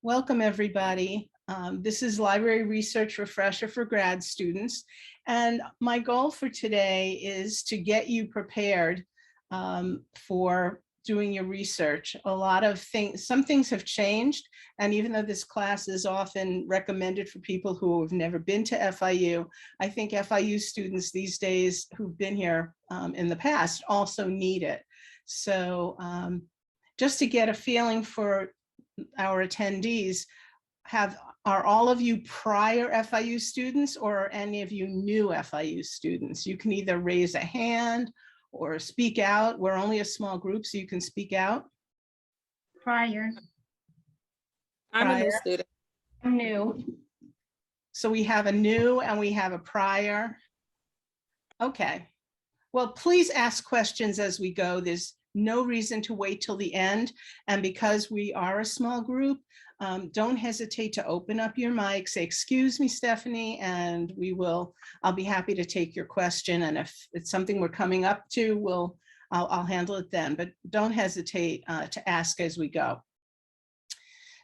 Welcome, everybody. This is Library Research Refresher for grad students. And my goal for today is to get you prepared for doing your research. A lot of things, some things have changed. And even though this class is often recommended for people who have never been to FIU, I think FIU students these days who've been here in the past also need it. So just to get a feeling for our attendees, are all of you prior FIU students or are any of you new FIU students? You can either raise a hand or speak out. We're only a small group, so you can speak out. Prior. I'm a new student. I'm new. So we have a new and we have a prior. Okay. Well, please ask questions as we go. There's no reason to wait till the end. And because we are a small group, don't hesitate to open up your mic, say, excuse me, Stephanie, and I'll be happy to take your question. And if it's something we're coming up to, I'll handle it then, but don't hesitate to ask as we go.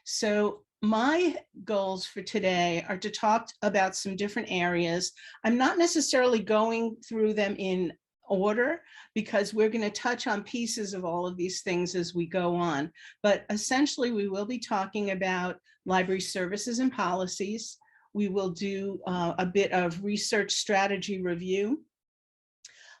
So my goals for today are to talk about some different areas. I'm not necessarily going through them in order because we're going to touch on pieces of all of these things as we go on. But essentially, we will be talking about library services and policies. We will do a bit of research strategy review.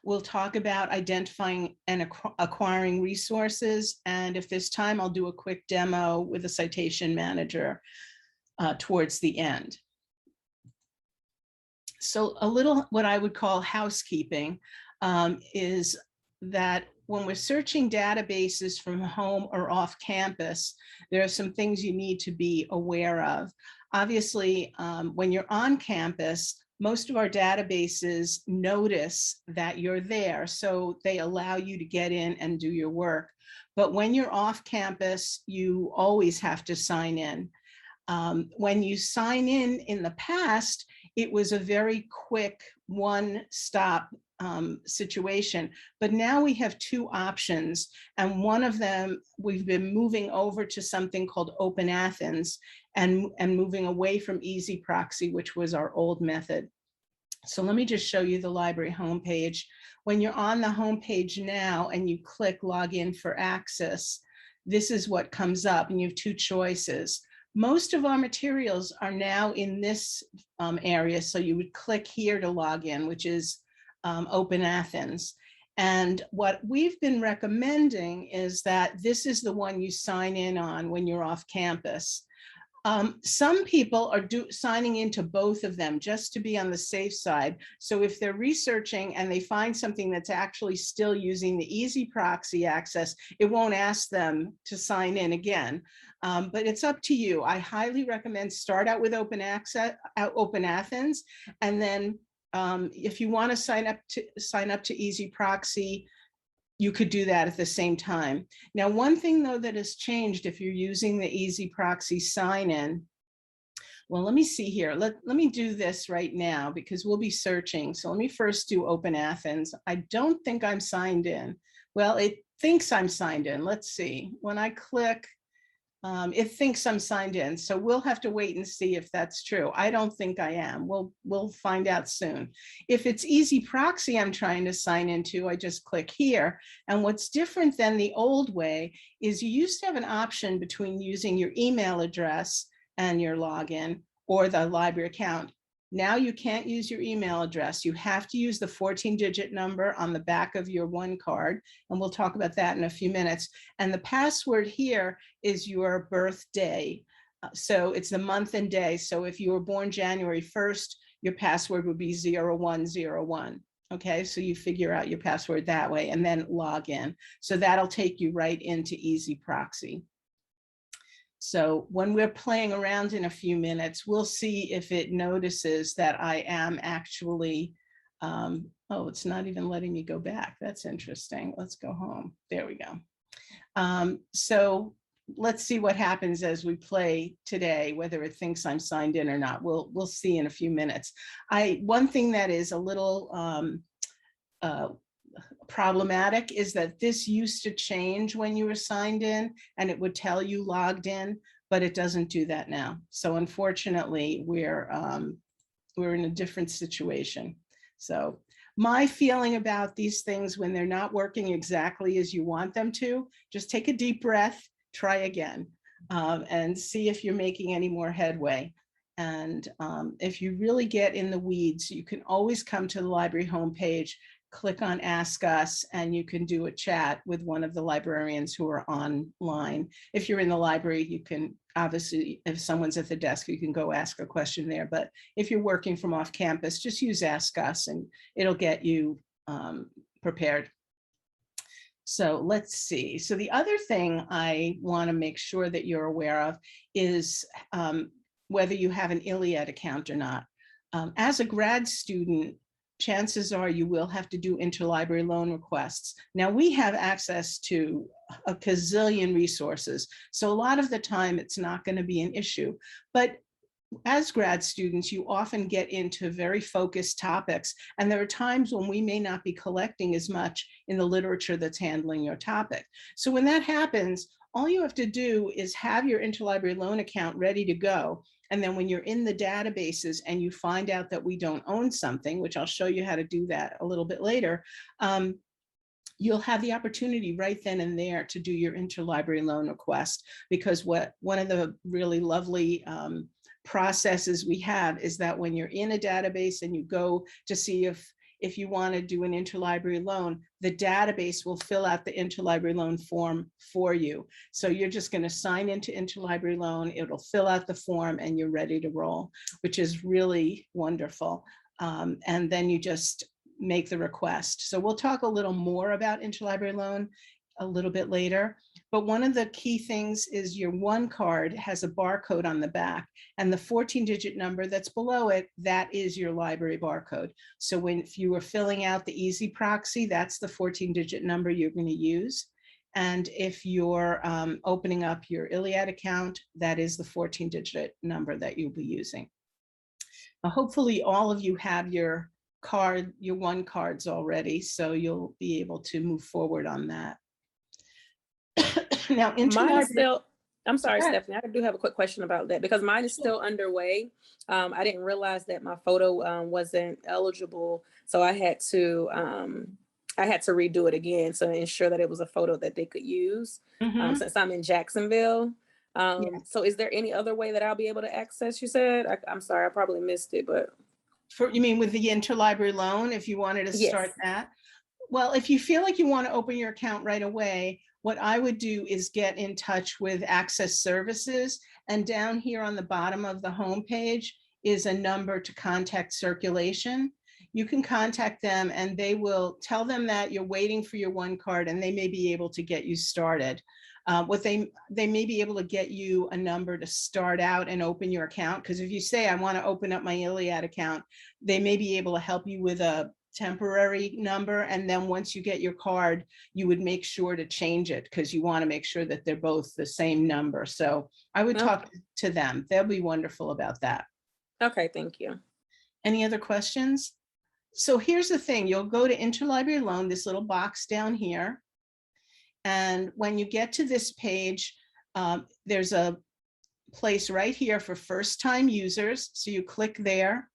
We'll talk about identifying and acquiring resources. And if there's time, I'll do a quick demo with a citation manager towards the end. So a little what I would call housekeeping is that when we're searching databases from home or off campus, there are some things you need to be aware of. Obviously, when you're on campus, most of our databases notice that you're there, so they allow you to get in and do your work. But when you're off campus, you always have to sign in. When you sign in the past, it was a very quick one-stop situation, but now we have two options, and one of them we've been moving over to something called OpenAthens and moving away from Easy Proxy, which was our old method. So let me just show you the library homepage. When you're on the homepage now and you click Login for Access, this is what comes up, and you have two choices. Most of our materials are now in this area, so you would click here to log in, which is OpenAthens. And what we've been recommending is that this is the one you sign in on when you're off campus. Some people are signing into both of them just to be on the safe side. So if they're researching and they find something that's actually still using the Easy Proxy access, it won't ask them to sign in again. But it's up to you. I highly recommend start out with OpenAthens, and then if you want to sign up to Easy Proxy, you could do that at the same time. Now, one thing though that has changed if you're using the Easy Proxy sign-in, well, let me see here. Let me do this right now because we'll be searching. So let me first do OpenAthens. I don't think I'm signed in. Well, it thinks I'm signed in. Let's see. When I click, it thinks I'm signed in, so we'll have to wait and see if that's true. I don't think I am. We'll find out soon. If it's Easy Proxy I'm trying to sign into, I just click here. And what's different than the old way is you used to have an option between using your email address and your login or the library account. Now you can't use your email address. You have to use the 14-digit number on the back of your one card, and we'll talk about that in a few minutes. And the password here is your birthday. So it's the month and day. So if you were born January 1st, your password would be 0101. Okay, so you figure out your password that way and then log in. So that'll take you right into Easy Proxy. So when we're playing around in a few minutes, we'll see if it notices that I am actually, oh, it's not even letting me go back. That's interesting. Let's go home. There we go. So let's see what happens as we play today, whether it thinks I'm signed in or not. We'll see in a few minutes. One thing that is a little problematic is that this used to change when you were signed in and it would tell you logged in, but it doesn't do that now. So unfortunately, we're in a different situation. So my feeling about these things when they're not working exactly as you want them to, just take a deep breath, try again, and see if you're making any more headway. And if you really get in the weeds, you can always come to the library homepage, click on Ask Us, and you can do a chat with one of the librarians who are online. If you're in the library, you can obviously, if someone's at the desk, you can go ask a question there. But if you're working from off campus, just use Ask Us and it'll get you prepared. So let's see. So the other thing I want to make sure that you're aware of is whether you have an ILLiad account or not. As a grad student, chances are you will have to do interlibrary loan requests. Now we have access to a gazillion resources, so a lot of the time it's not going to be an issue. But as grad students, you often get into very focused topics, and there are times when we may not be collecting as much in the literature that's handling your topic. So when that happens, all you have to do is have your interlibrary loan account ready to go. And then when you're in the databases and you find out that we don't own something, which I'll show you how to do that a little bit later, you'll have the opportunity right then and there to do your interlibrary loan request, because one of the really lovely processes we have is that when you're in a database and you go to see if you want to do an interlibrary loan, the database will fill out the interlibrary loan form for you. So you're just going to sign into interlibrary loan, it'll fill out the form, and you're ready to roll, which is really wonderful. And then you just make the request. So we'll talk a little more about interlibrary loan a little bit later. But one of the key things is your one card has a barcode on the back, and the 14-digit number that's below it, that is your library barcode. So if you were filling out the easy proxy, that's the 14-digit number you're going to use. And if you're opening up your ILLiad account, that is the 14-digit number that you'll be using. Now, hopefully all of you have your one cards already, so you'll be able to move forward on that. Now, Mine is still, I'm sorry, Okay. Stephanie, I do have a quick question about that because mine is still underway. I didn't realize that my photo wasn't eligible, so I had to redo it again to ensure that it was a photo that they could use since I'm in Jacksonville. So is there any other way that I'll be able to access, you said? I'm sorry, I probably missed it, but. You mean with the interlibrary loan, if you wanted to start that? Well, if you feel like you want to open your account right away, what I would do is get in touch with Access Services, and down here on the bottom of the homepage is a number to contact Circulation. You can contact them and they will tell them that you're waiting for your one card, and they may be able to get you started. They may be able to get you a number to start out and open your account, because if you say I want to open up my ILLiad account, they may be able to help you with a temporary number, and then once you get your card, you would make sure to change it because you want to make sure that they're both the same number. So I would talk to them. They'll be wonderful about that. Okay, thank you. Any other questions? So here's the thing, you'll go to interlibrary loan, this little box down here. And when you get to this page, there's a place right here for first-time users. So you click there,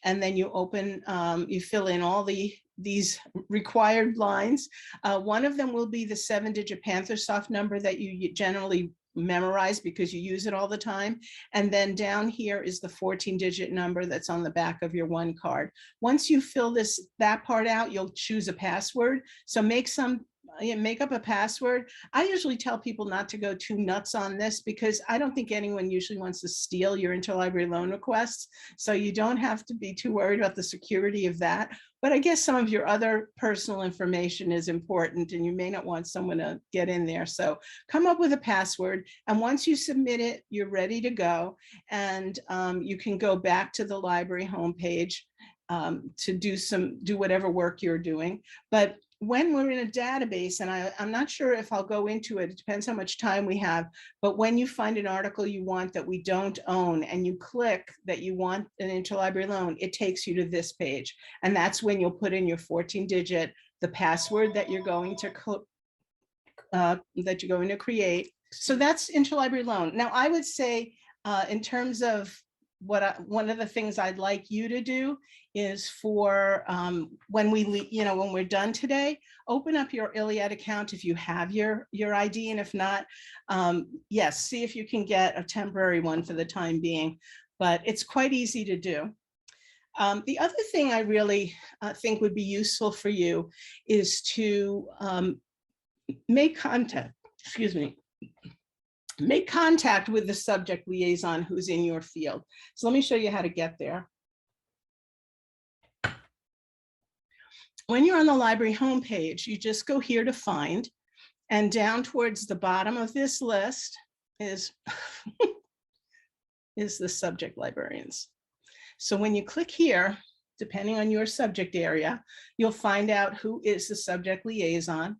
and then you open, you fill in all these required lines. One of them will be the 7-digit PantherSoft number that you generally memorize because you use it all the time. And then down here is the 14-digit number that's on the back of your one card. Once you fill that part out, you'll choose a password. So make up a password. I usually tell people not to go too nuts on this because I don't think anyone usually wants to steal your interlibrary loan requests. So you don't have to be too worried about the security of that. But I guess some of your other personal information is important and you may not want someone to get in there. So come up with a password. And once you submit it, you're ready to go. And you can go back to the library homepage to do whatever work you're doing. But when we're in a database, and I'm not sure if I'll go into it, it depends how much time we have, but when you find an article you want that we don't own and you click that you want an interlibrary loan, it takes you to this page. And that's when you'll put in your 14-digit, the password that you're going to create, So that's interlibrary loan. Now, I would say in terms of one of the things I'd like you to do is for when when we're done today, open up your Iliad account if you have your ID, and if not, yes, see if you can get a temporary one for the time being, but it's quite easy to do. The other thing I really think would be useful for you is to make contact with the subject liaison who's in your field. So let me show you how to get there. When you're on the library homepage, you just go here to find, and down towards the bottom of this list is the subject librarians. So when you click here, depending on your subject area, you'll find out who is the subject liaison.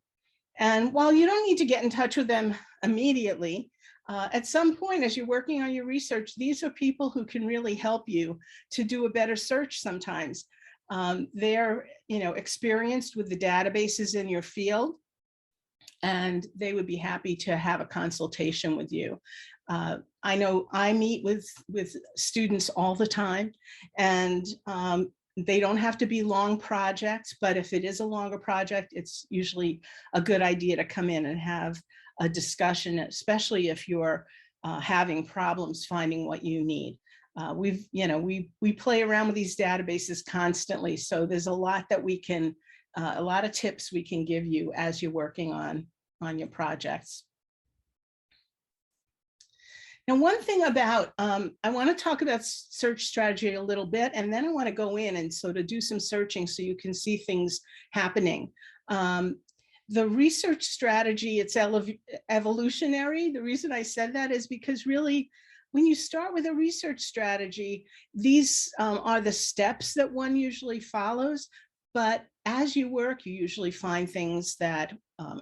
And while you don't need to get in touch with them immediately, at some point as you're working on your research, these are people who can really help you to do a better search sometimes. They're experienced with the databases in your field, and they would be happy to have a consultation with you. I know I meet with students all the time, and they don't have to be long projects, but if it is a longer project, it's usually a good idea to come in and have a discussion, especially if you're having problems finding what you need. We play around with these databases constantly, so there's a lot that we can, a lot of tips we can give you as you're working on your projects. Now, one thing about, I want to talk about search strategy a little bit, and then I want to go in and sort of do some searching so you can see things happening. The research strategy, it's evolutionary. The reason I said that is because really, when you start with a research strategy, these are the steps that one usually follows. But as you work, you usually find things that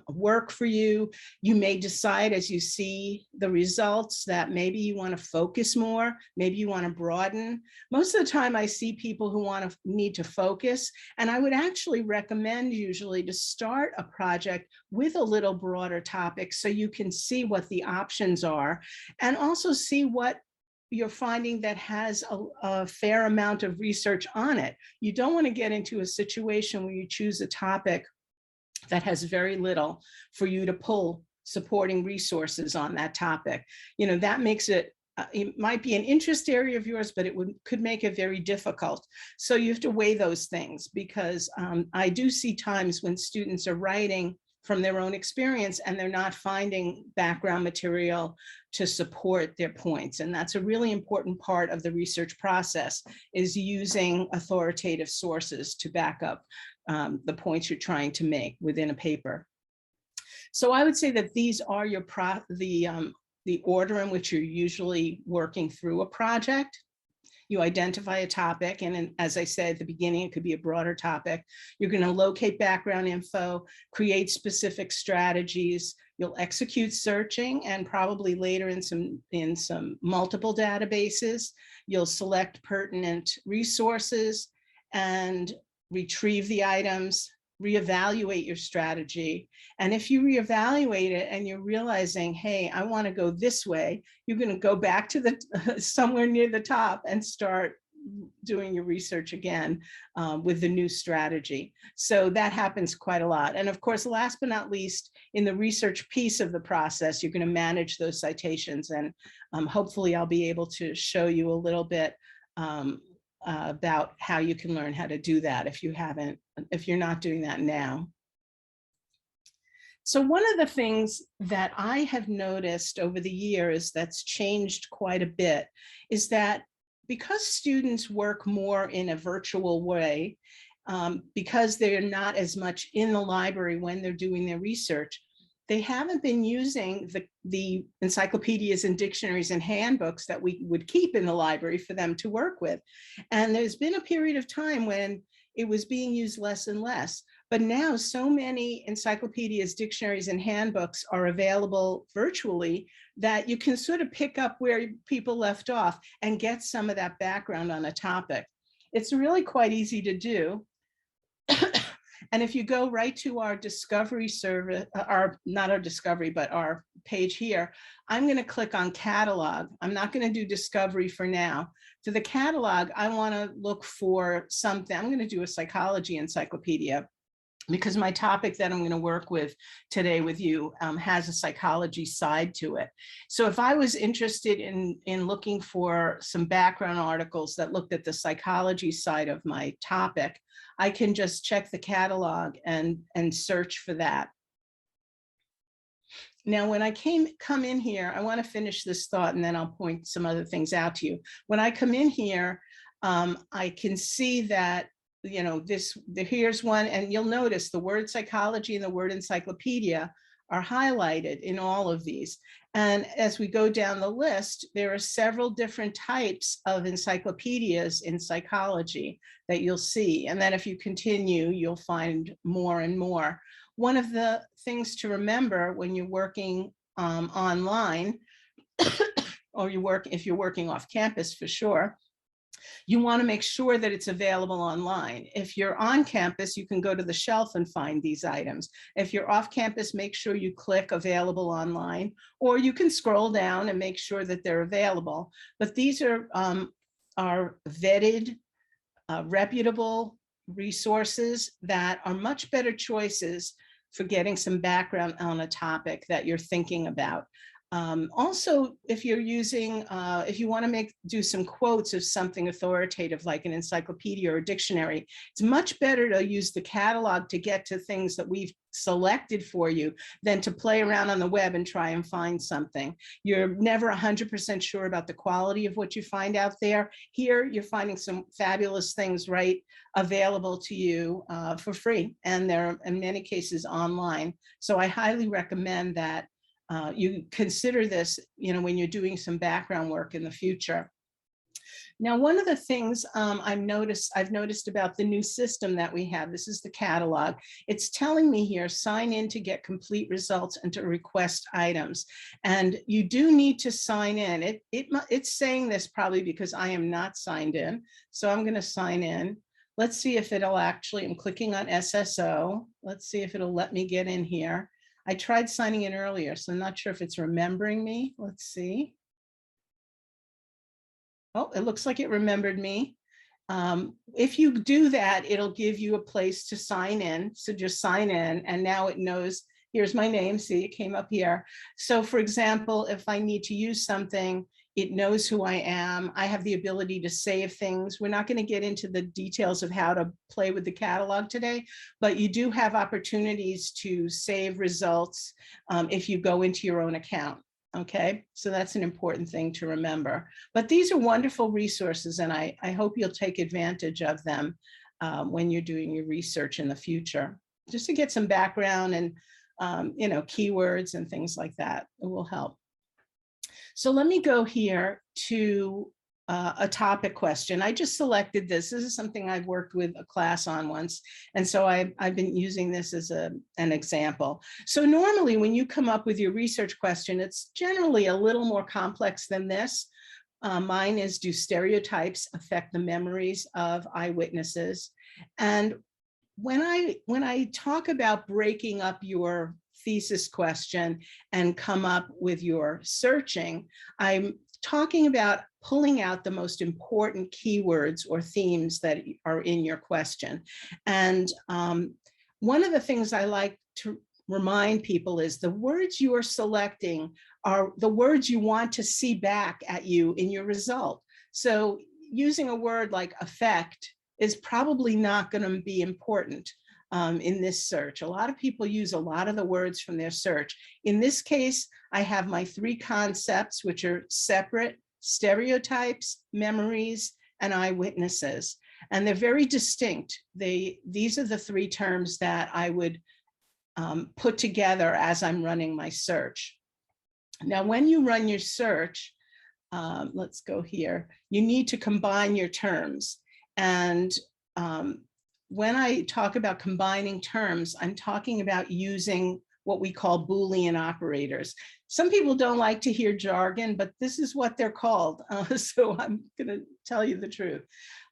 work for you. You may decide as you see the results that maybe you want to focus more, maybe you want to broaden. Most of the time I see people who need to focus, and I would actually recommend usually to start a project with a little broader topic so you can see what the options are, and also see what you're finding that has a fair amount of research on it. You don't want to get into a situation where you choose a topic that has very little for you to pull supporting resources on that topic. That makes it, it might be an interest area of yours, but it could make it very difficult. So you have to weigh those things, because I do see times when students are writing from their own experience and they're not finding background material to support their points. And that's a really important part of the research process, is using authoritative sources to back up the points you're trying to make within a paper. So I would say that these are the order in which you're usually working through a project. You identify a topic, and as I said at the beginning, it could be a broader topic. You're going to locate background info, create specific strategies. You'll execute searching, and probably later in some multiple databases. You'll select pertinent resources and retrieve the items, reevaluate your strategy. And if you reevaluate it and you're realizing, hey, I want to go this way, you're going to go back to the somewhere near the top and start doing your research again with the new strategy. So that happens quite a lot. And of course, last but not least, in the research piece of the process, you're going to manage those citations. And hopefully I'll be able to show you a little bit about how you can learn how to do that if you're not doing that now. So one of the things that I have noticed over the years that's changed quite a bit is that because students work more in a virtual way, because they're not as much in the library when they're doing their research, they haven't been using the encyclopedias and dictionaries and handbooks that we would keep in the library for them to work with. And there's been a period of time when it was being used less and less. But now so many encyclopedias, dictionaries, and handbooks are available virtually that you can sort of pick up where people left off and get some of that background on a topic. It's really quite easy to do. And if you go right to our discovery service, not our discovery, but our page here, I'm going to click on catalog. I'm not going to do discovery for now. For the catalog, I want to look for something. I'm going to do a psychology encyclopedia, because my topic that I'm going to work with today with you has a psychology side to it. So if I was interested in looking for some background articles that looked at the psychology side of my topic, I can just check the catalog and search for that. Now, when I come in here, I want to finish this thought and then I'll point some other things out to you. When I come in here, I can see that, you know, here's one, and you'll notice the word psychology and the word encyclopedia are highlighted in all of these. And as we go down the list, there are several different types of encyclopedias in psychology that you'll see. And then if you continue, you'll find more and more. One of the things to remember when you're working online, or if you're working off campus for sure, you want to make sure that it's available online. If you're on campus, you can go to the shelf and find these items. If you're off campus, make sure you click available online, or you can scroll down and make sure that they're available. But these are vetted, reputable resources that are much better choices for getting some background on a topic that you're thinking about. Also, if you're using, if you want to do some quotes of something authoritative like an encyclopedia or a dictionary, it's much better to use the catalog to get to things that we've selected for you than to play around on the web and try and find something. You're never 100% sure about the quality of what you find out there. Here, you're finding some fabulous things right available to you for free, and they're in many cases online. So I highly recommend that you consider this, you know, when you're doing some background work in the future. Now, one of the things I've noticed about the new system that we have, this is the catalog. It's telling me here, sign in to get complete results and to request items. And you do need to sign in. It's saying this probably because I am not signed in. So I'm going to sign in. Let's see if it'll actually, I'm clicking on SSO. Let's see if it'll let me get in here. I tried signing in earlier, so I'm not sure if it's remembering me. Let's see. Oh, it looks like it remembered me. If you do that, it'll give you a place to sign in. So just sign in, and now it knows, here's my name. See, it came up here. So for example, if I need to use something, it knows who I am. I have the ability to save things. We're not going to get into the details of how to play with the catalog today, but you do have opportunities to save results if you go into your own account. Okay, so that's an important thing to remember. But these are wonderful resources, and I hope you'll take advantage of them when you're doing your research in the future, just to get some background and you know, keywords and things like that. It will help. So let me go here to a topic question. I just selected this. This is something I've worked with a class on once. And so I've been using this as an example. So normally when you come up with your research question, it's generally a little more complex than this. Mine is, do stereotypes affect the memories of eyewitnesses? And when I talk about breaking up your thesis question and come up with your searching, I'm talking about pulling out the most important keywords or themes that are in your question. And one of the things I like to remind people is the words you are selecting are the words you want to see back at you in your result. So using a word like affect is probably not going to be important in this search. A lot of people use a lot of the words from their search. In this case, I have my three concepts, which are separate: stereotypes, memories, and eyewitnesses. And they're very distinct. These are the three terms that I would put together as I'm running my search. Now, when you run your search, let's go here, you need to combine your terms. And when I talk about combining terms, I'm talking about using what we call Boolean operators. Some people don't like to hear jargon, but this is what they're called. So I'm going to tell you the truth.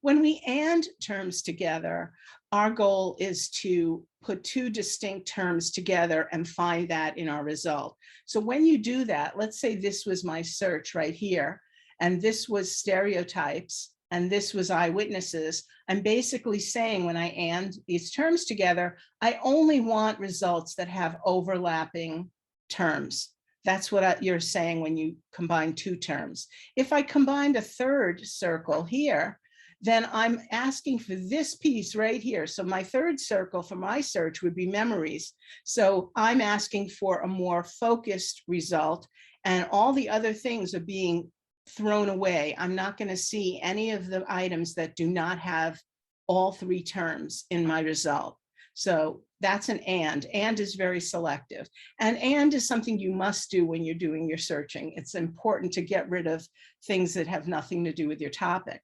When we AND terms together, our goal is to put two distinct terms together and find that in our result. So when you do that, let's say this was my search right here, and this was stereotypes, and this was eyewitnesses. I'm basically saying when I and these terms together, I only want results that have overlapping terms. That's what you're saying when you combine two terms. If I combined a third circle here, then I'm asking for this piece right here. So my third circle for my search would be memories. So I'm asking for a more focused result, and all the other things are being thrown away. I'm not going to see any of the items that do not have all three terms in my result. So that's an and is very selective. And is something you must do when you're doing your searching. It's important to get rid of things that have nothing to do with your topic.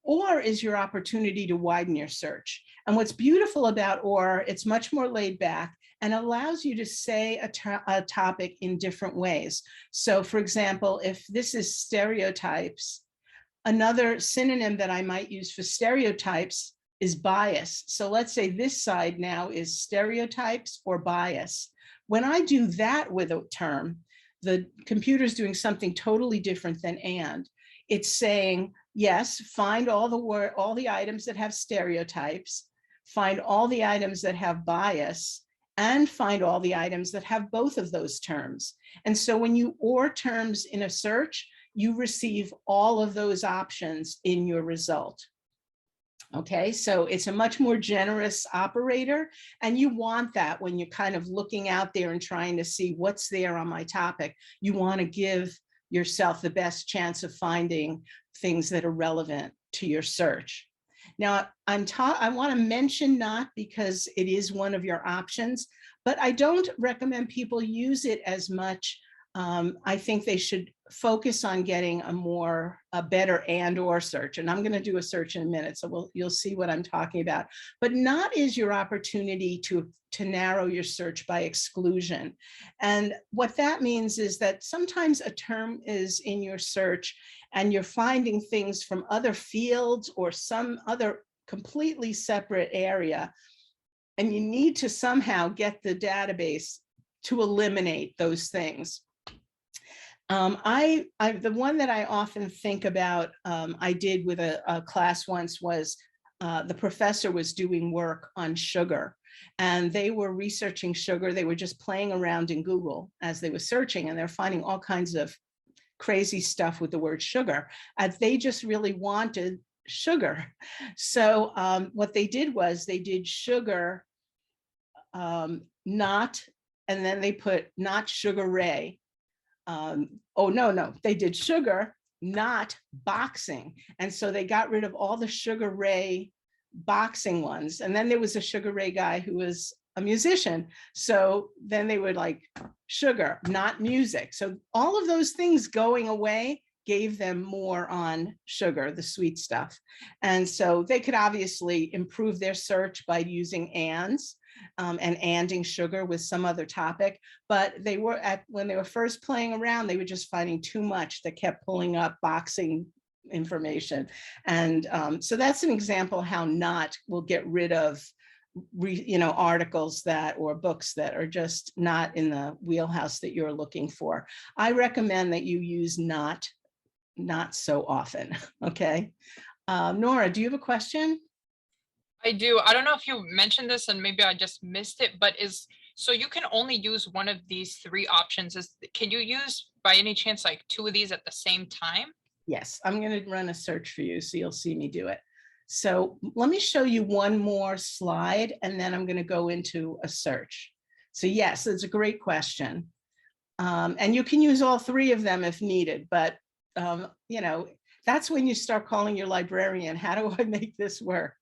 Or is your opportunity to widen your search. And what's beautiful about or, it's much more laid back and allows you to say a topic in different ways. So for example, if this is stereotypes, another synonym that I might use for stereotypes is bias. So let's say this side now is stereotypes or bias. When I do that with a term, the computer's doing something totally different than and. It's saying, yes, find all the items that have stereotypes, find all the items that have bias, and find all the items that have both of those terms. And so when you or terms in a search, you receive all of those options in your result. Okay, so it's a much more generous operator, and you want that when you're kind of looking out there and trying to see what's there on my topic. You want to give yourself the best chance of finding things that are relevant to your search. Now, I want to mention not because it is one of your options, but I don't recommend people use it as much. I think they should focus on getting a better and or search. And I'm going to do a search in a minute, so you'll see what I'm talking about. But not is your opportunity to narrow your search by exclusion. And what that means is that sometimes a term is in your search and you're finding things from other fields or some other completely separate area, and you need to somehow get the database to eliminate those things. The one that I often think about, I did with a class once was the professor was doing work on sugar, and they were researching sugar. They were just playing around in Google as they were searching, and they're finding all kinds of crazy stuff with the word sugar, and they just really wanted sugar. So what they did was they did sugar, not, and then they put not Sugar Ray. They did sugar, not boxing. And so they got rid of all the Sugar Ray boxing ones. And then there was a Sugar Ray guy who was a musician. So then they were like sugar, not music. So all of those things going away gave them more on sugar, the sweet stuff. And so they could obviously improve their search by using ands. And anding sugar with some other topic, but they were when they were first playing around, they were just finding too much that kept pulling up boxing information. And so that's an example how not will get rid of articles that or books that are just not in the wheelhouse that you're looking for. I recommend that you use not so often. Okay, Nora, do you have a question? I do. I don't know if you mentioned this and maybe I just missed it, but so you can only use one of these three options. Can you use by any chance like two of these at the same time? Yes, I'm going to run a search for you so you'll see me do it. So let me show you one more slide and then I'm going to go into a search. So yes, it's a great question. And you can use all three of them if needed, but that's when you start calling your librarian, how do I make this work?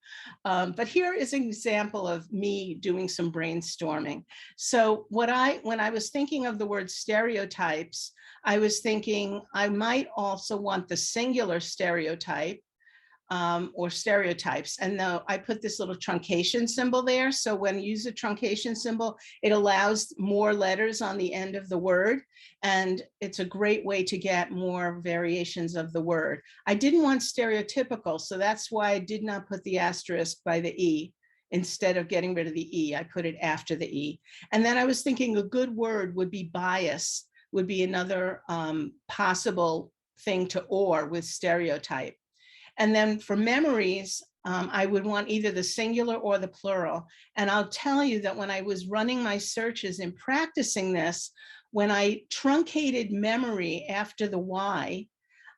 But here is an example of me doing some brainstorming. So when I was thinking of the word stereotypes, I was thinking I might also want the singular stereotype or stereotypes. And I put this little truncation symbol there. So when you use a truncation symbol, it allows more letters on the end of the word. And it's a great way to get more variations of the word. I didn't want stereotypical, so that's why I did not put the asterisk by the E instead of getting rid of the E. I put it after the E. And then I was thinking a good word would be bias, would be another possible thing to or with stereotype. And then for memories, I would want either the singular or the plural. And I'll tell you that when I was running my searches and practicing this, when I truncated memory after the Y,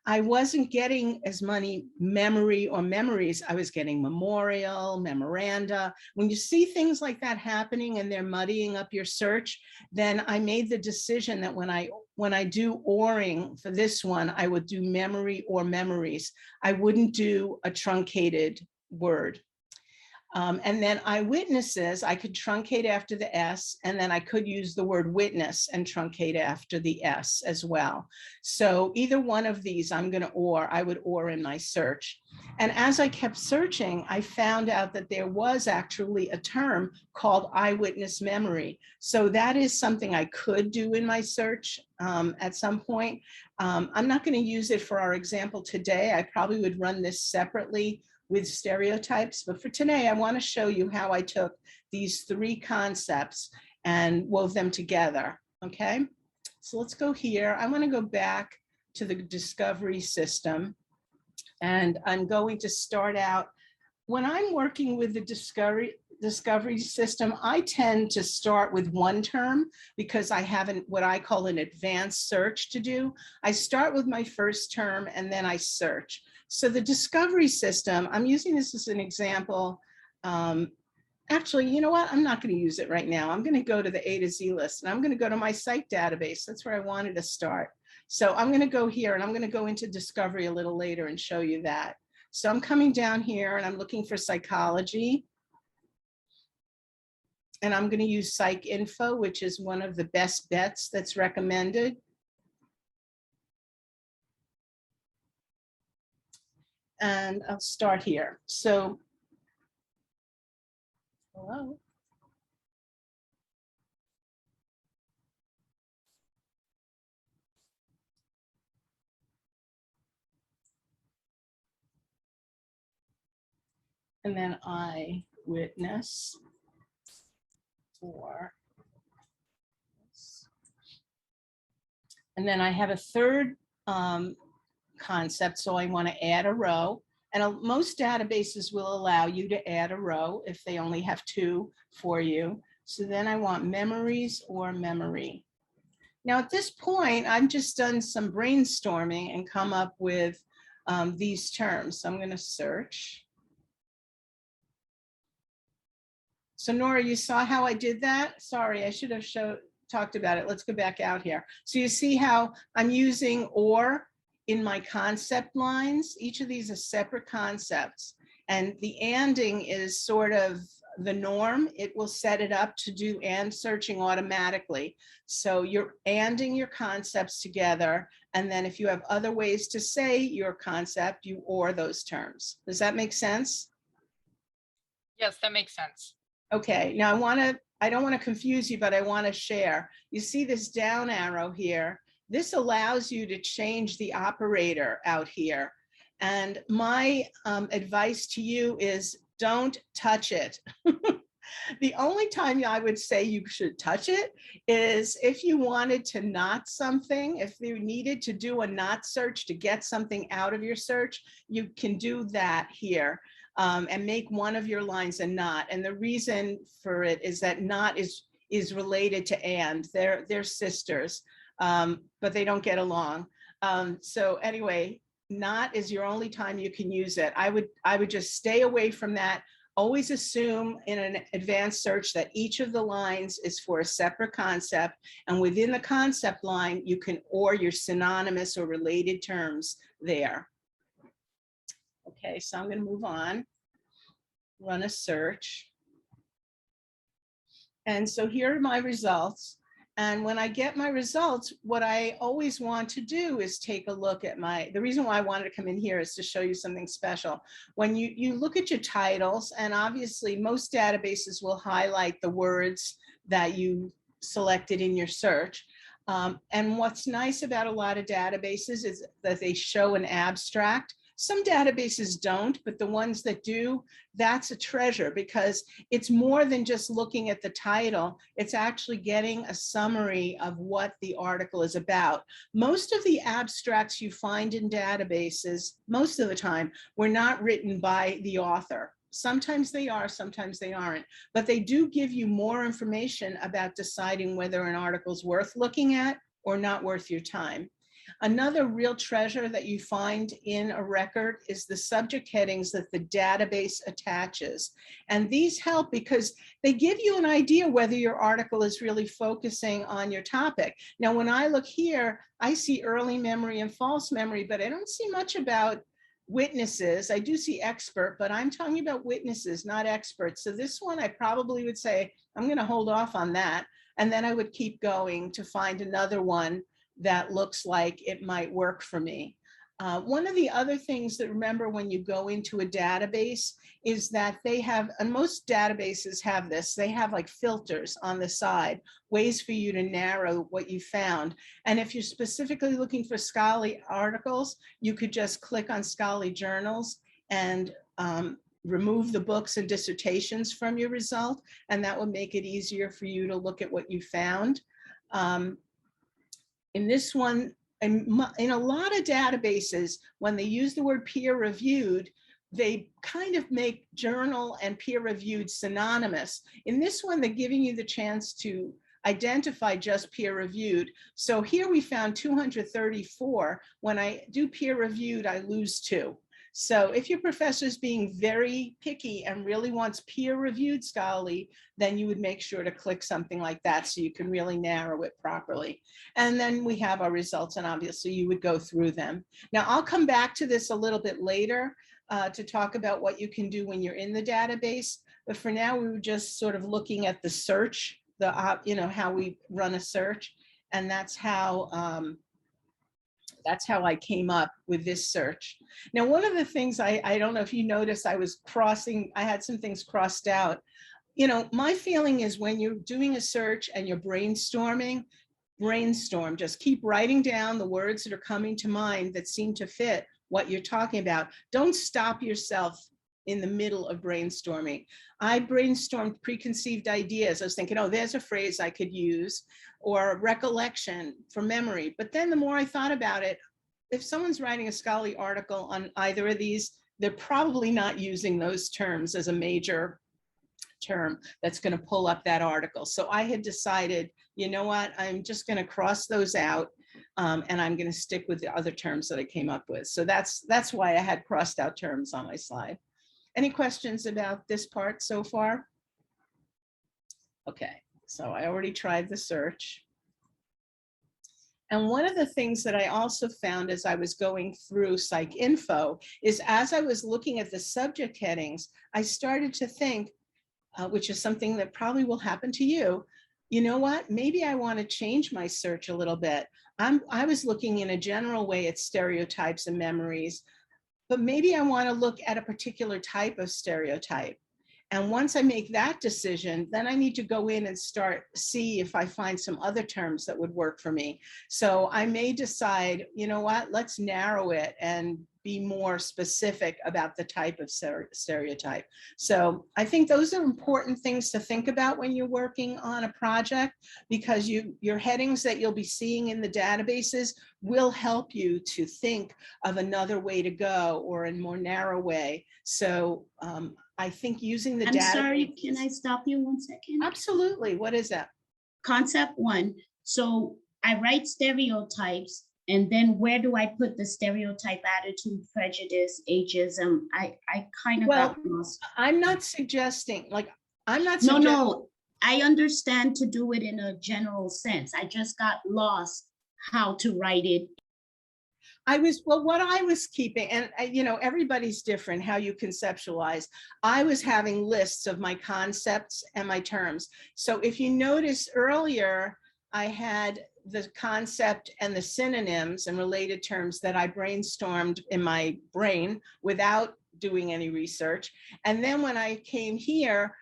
I wasn't getting as many memory or memories. I was getting memorial, memoranda. When you see things like that happening and they're muddying up your search, then I made the decision that when I do oring for this one, I would do memory or memories. I wouldn't do a truncated word. And then eyewitnesses, I could truncate after the S, and then I could use the word witness and truncate after the S as well. So either one of these I would or in my search. And as I kept searching, I found out that there was actually a term called eyewitness memory. So that is something I could do in my search at some point. I'm not going to use it for our example today. I probably would run this separately with stereotypes, but for today, I want to show you how I took these three concepts and wove them together, okay? So let's go here. I want to go back to the discovery system, and I'm going to start out. When I'm working with the discovery system, I tend to start with one term because I have what I call an advanced search to do. I start with my first term and then I search. So the discovery system, I'm using this as an example. Actually, you know what? I'm not going to use it right now. I'm going to go to the A to Z list and I'm going to go to my site database. That's where I wanted to start. So I'm going to go here and I'm going to go into discovery a little later and show you that. So I'm coming down here and I'm looking for psychology. And I'm going to use PsycInfo, which is one of the best bets that's recommended. And I'll start here. So, hello. And then eyewitness for this. And then I have a third concept, so I want to add a row. And most databases will allow you to add a row if they only have two for you. So then I want memories or memory. Now at this point, I've just done some brainstorming and come up with these terms. So I'm going to search. So Nora, you saw how I did that? Sorry, I should have talked about it. Let's go back out here. So you see how I'm using or in my concept lines. Each of these are separate concepts. And the anding is sort of the norm. It will set it up to do and searching automatically. So you're anding your concepts together. And then if you have other ways to say your concept, you or those terms. Does that make sense? Yes, that makes sense. Okay, now I don't want to confuse you, but I want to share. You see this down arrow here. This allows you to change the operator out here. And my advice to you is don't touch it. The only time I would say you should touch it is if you wanted to not something, if you needed to do a not search to get something out of your search, you can do that here. And make one of your lines a not. And the reason for it is that not is related to and. They're sisters, but they don't get along. So anyway, not is your only time you can use it. I would just stay away from that. Always assume in an advanced search that each of the lines is for a separate concept. And within the concept line, you can or your synonymous or related terms there. Okay, so I'm going to move on, run a search. And so here are my results. And when I get my results, what I always want to do is take a look at the reason why I wanted to come in here is to show you something special. When you look at your titles, and obviously most databases will highlight the words that you selected in your search. And what's nice about a lot of databases is that they show an abstract. Some databases don't, but the ones that do, that's a treasure because it's more than just looking at the title. It's actually getting a summary of what the article is about. Most of the abstracts you find in databases, most of the time, were not written by the author. Sometimes they are, sometimes they aren't, but they do give you more information about deciding whether an article is worth looking at or not worth your time. Another real treasure that you find in a record is the subject headings that the database attaches. And these help because they give you an idea whether your article is really focusing on your topic. Now, when I look here, I see early memory and false memory, but I don't see much about witnesses. I do see expert, but I'm talking about witnesses, not experts. So this one, I probably would say, I'm going to hold off on that. And then I would keep going to find another one that looks like it might work for me. One of the other things that remember when you go into a database is that they have, and most databases have this, they have like filters on the side, ways for you to narrow what you found. And if you're specifically looking for scholarly articles, you could just click on scholarly journals and remove the books and dissertations from your result, and that would make it easier for you to look at what you found. In this one, in a lot of databases, when they use the word peer reviewed, they kind of make journal and peer reviewed synonymous. In this one, they're giving you the chance to identify just peer reviewed. So here we found 234. When I do peer reviewed, I lose 2. So if your professor is being very picky and really wants peer reviewed scholarly, then you would make sure to click something like that so you can really narrow it properly. And then we have our results, and obviously you would go through them. Now I'll come back to this a little bit later to talk about what you can do when you're in the database. But for now, we were just sort of looking at the search, how we run a search. And that's how I came up with this search. Now, one of the things I don't know if you noticed, I had some things crossed out. My feeling is when you're doing a search and you're brainstorming, brainstorm, just keep writing down the words that are coming to mind that seem to fit what you're talking about. Don't stop yourself in the middle of brainstorming. I brainstormed preconceived ideas. I was thinking, oh, there's a phrase I could use, or recollection for memory. But then the more I thought about it, if someone's writing a scholarly article on either of these, they're probably not using those terms as a major term that's going to pull up that article. So I had decided, you know what, I'm just going to cross those out. And I'm going to stick with the other terms that I came up with. So that's why I had crossed out terms on my slide. Any questions about this part so far? Okay, so I already tried the search. And one of the things that I also found as I was going through PsycInfo is as I was looking at the subject headings, I started to think, which is something that probably will happen to you, you know what, maybe I want to change my search a little bit. I was looking in a general way at stereotypes and memories, but maybe I want to look at a particular type of stereotype. And once I make that decision, then I need to go in and see if I find some other terms that would work for me. So I may decide, you know what, let's narrow it and be more specific about the type of stereotype. So I think those are important things to think about when you're working on a project, because your headings that you'll be seeing in the databases will help you to think of another way to go or in a more narrow way. So I think using the I'm sorry, can I stop you 1 second? Absolutely. What is that? Concept 1. So I write stereotypes, and then where do I put the stereotype, attitude, prejudice, ageism? I kind of got lost. I'm not suggesting, No, I understand to do it in a general sense. I just got lost how to write it. What I was keeping, and everybody's different how you conceptualize. I was having lists of my concepts and my terms. So if you notice earlier, I had the concept and the synonyms and related terms that I brainstormed in my brain without doing any research. And then when I came here,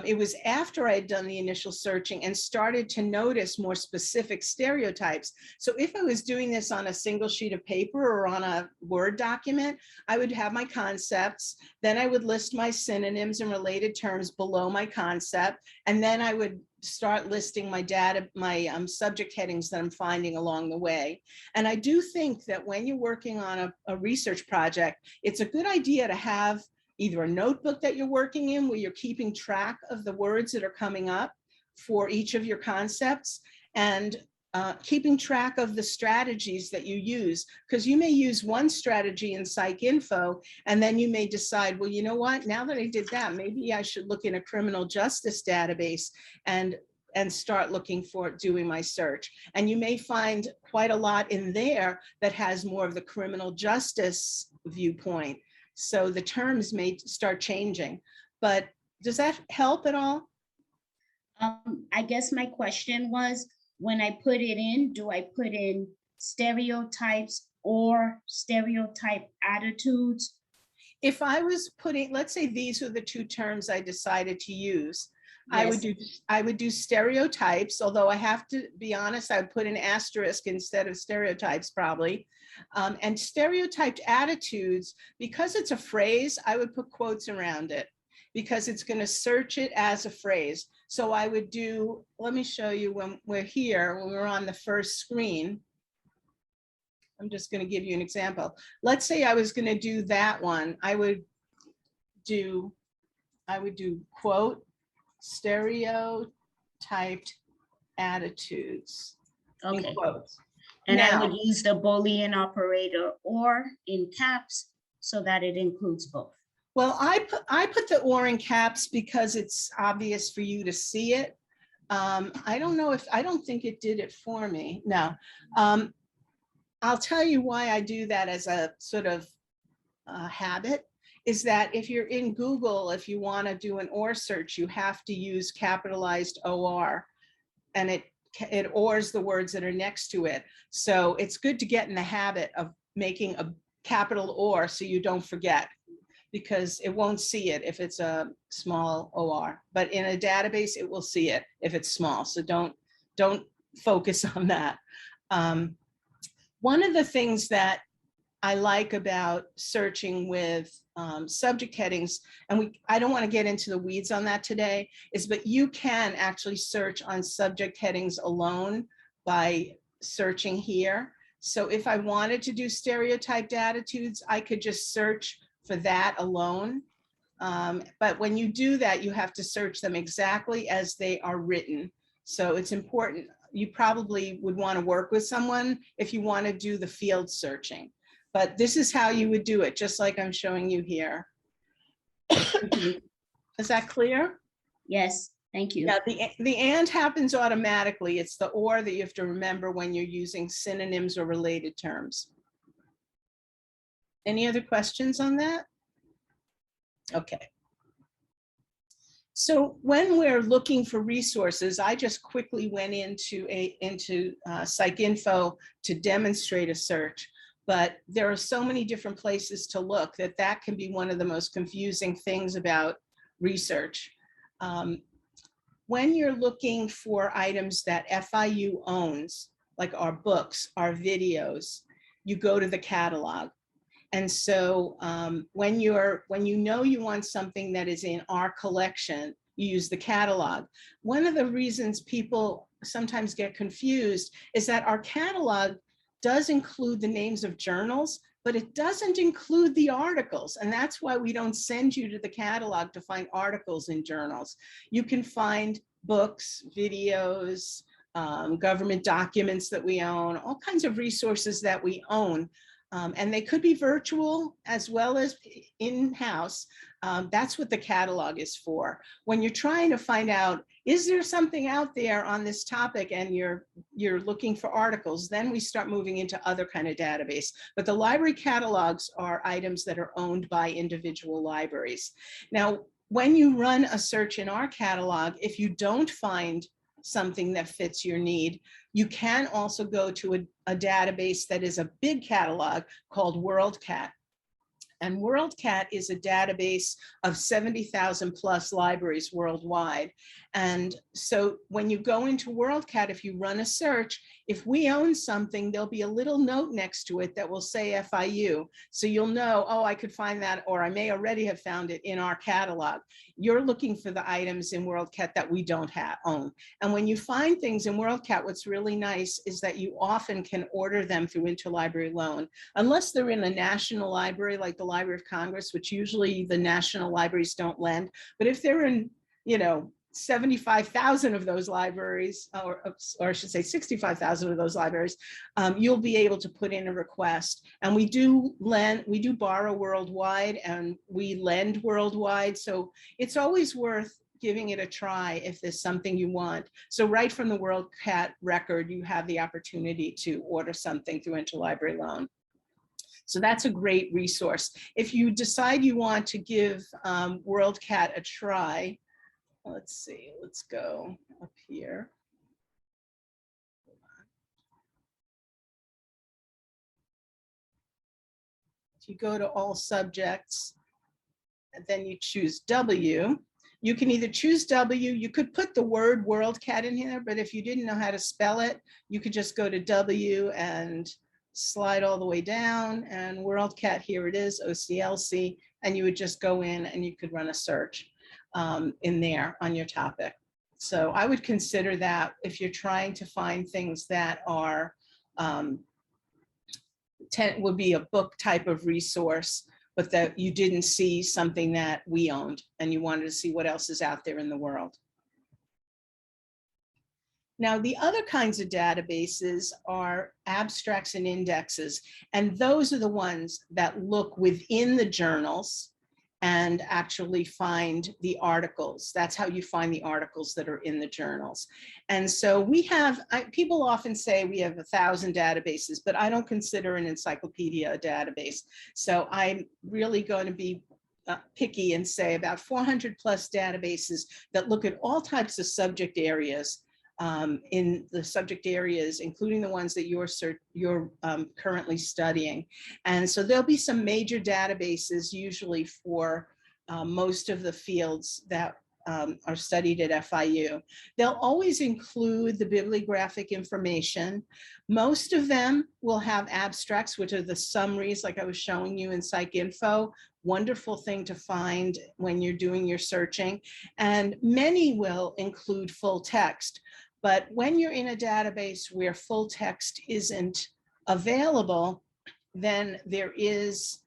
It was after I had done the initial searching and started to notice more specific stereotypes. So if I was doing this on a single sheet of paper or on a Word document, I would have my concepts, then I would list my synonyms and related terms below my concept, and then I would start listing my data, my subject headings that I'm finding along the way. And I do think that when you're working on a research project, it's a good idea to have either a notebook that you're working in where you're keeping track of the words that are coming up for each of your concepts, and keeping track of the strategies that you use, because you may use one strategy in PsycInfo and then you may decide, well, you know what, now that I did that, maybe I should look in a criminal justice database and start looking for doing my search. And you may find quite a lot in there that has more of the criminal justice viewpoint. So the terms may start changing, but does that help at all? I guess my question was, when I put it in, do I put in stereotypes or stereotype attitudes? If I was putting, let's say these are the two terms I decided to use, Yes. I would do stereotypes, although I have to be honest, I would put an asterisk instead of stereotypes probably. And stereotyped attitudes, because it's a phrase, I would put quotes around it because it's going to search it as a phrase. So I would do, let me show you when we're here, when we're on the first screen. I'm just going to give you an example. Let's say I was going to do that one. I would do quote, stereotyped attitudes. In Okay. quotes. And I Now- would use the Boolean operator or in caps so that it includes both. Well, I put the or in caps because it's obvious for you to see it. I don't think it did it for me. No. I'll tell you why I do that as a sort of habit, is that if you're in Google, if you want to do an or search, you have to use capitalized OR, and it ORs the words that are next to it. So it's good to get in the habit of making a capital OR so you don't forget, because it won't see it if it's a small OR, but in a database, it will see it if it's small. So don't focus on that. One of the things that I like about searching with subject headings, and I don't want to get into the weeds on that today, but you can actually search on subject headings alone by searching here. So if I wanted to do stereotyped attitudes, I could just search for that alone. But when you do that, you have to search them exactly as they are written. So it's important. You probably would want to work with someone if you want to do the field searching. But this is how you would do it, just like I'm showing you here. Is that clear? Yes, thank you. Yeah, the and happens automatically. It's the or that you have to remember when you're using synonyms or related terms. Any other questions on that? Okay. So when we're looking for resources, I just quickly went into PsycInfo to demonstrate a search, but there are so many different places to look that can be one of the most confusing things about research. When you're looking for items that FIU owns, like our books, our videos, you go to the catalog. And so when you know you want something that is in our collection, you use the catalog. One of the reasons people sometimes get confused is that our catalog does include the names of journals, but it doesn't include the articles. And that's why we don't send you to the catalog to find articles in journals. You can find books, videos, government documents that we own, all kinds of resources that we own. And they could be virtual as well as in-house. That's what the catalog is for. When you're trying to find out, is there something out there on this topic and you're looking for articles, then we start moving into other kind of database. But the library catalogs are items that are owned by individual libraries. Now, when you run a search in our catalog, if you don't find something that fits your need, you can also go to a database that is a big catalog called WorldCat. And WorldCat is a database of 70,000 plus libraries worldwide. And so when you go into WorldCat, if you run a search, if we own something, there'll be a little note next to it that will say FIU. So you'll know, oh, I could find that, or I may already have found it in our catalog. You're looking for the items in WorldCat that we don't own. And when you find things in WorldCat, what's really nice is that you often can order them through interlibrary loan, unless they're in a national library like the Library of Congress, which usually the national libraries don't lend. But if they're in, 75,000 of those libraries, or I should say 65,000 of those libraries, you'll be able to put in a request. And we do borrow worldwide, and we lend worldwide. So it's always worth giving it a try if there's something you want. So right from the WorldCat record, you have the opportunity to order something through interlibrary loan. So that's a great resource. If you decide you want to give WorldCat a try, let's see, let's go up here. If you go to all subjects, and then you choose W, you can either choose W, you could put the word WorldCat in here, but if you didn't know how to spell it, you could just go to W and slide all the way down, and WorldCat, here it is, OCLC, and you would just go in and you could run a search in there on your topic. So I would consider that if you're trying to find things that are, would be a book type of resource, but that you didn't see something that we owned and you wanted to see what else is out there in the world. Now, the other kinds of databases are abstracts and indexes, and those are the ones that look within the journals and actually find the articles. That's how you find the articles that are in the journals. And so we have, people often say we have 1,000 databases, but I don't consider an encyclopedia a database. So I'm really going to be picky and say about 400 plus databases that look at all types of subject areas. In the subject areas, including the ones that you're currently studying. And so there'll be some major databases usually for most of the fields that are studied at FIU. They'll always include the bibliographic information. Most of them will have abstracts, which are the summaries like I was showing you in PsycInfo. Wonderful thing to find when you're doing your searching. And many will include full text. But when you're in a database where full text isn't available, then there is